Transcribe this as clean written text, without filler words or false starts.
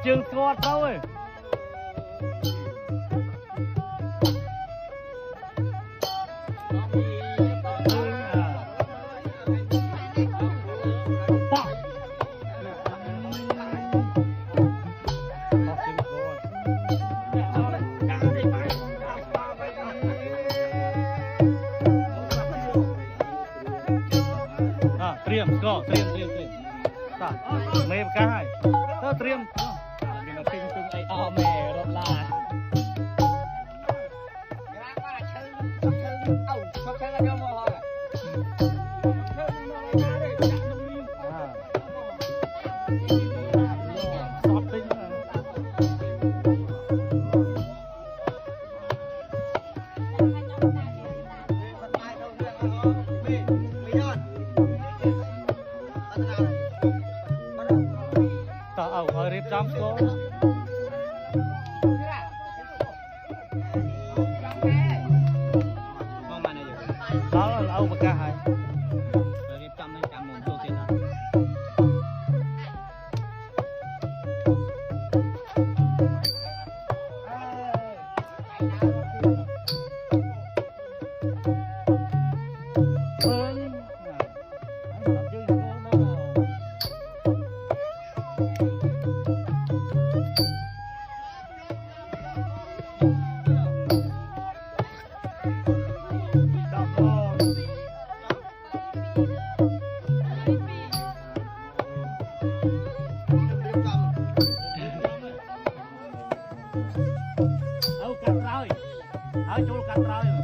chương squat thôi Triêm có triêm ta mê cá hai tớ triêm mẹ rốt la hơi rip jump score đó là Âu và ca hai rồi rip jump lên cầm một đầu tiên đó Âu cắt rồi, áo chú cắt rồi.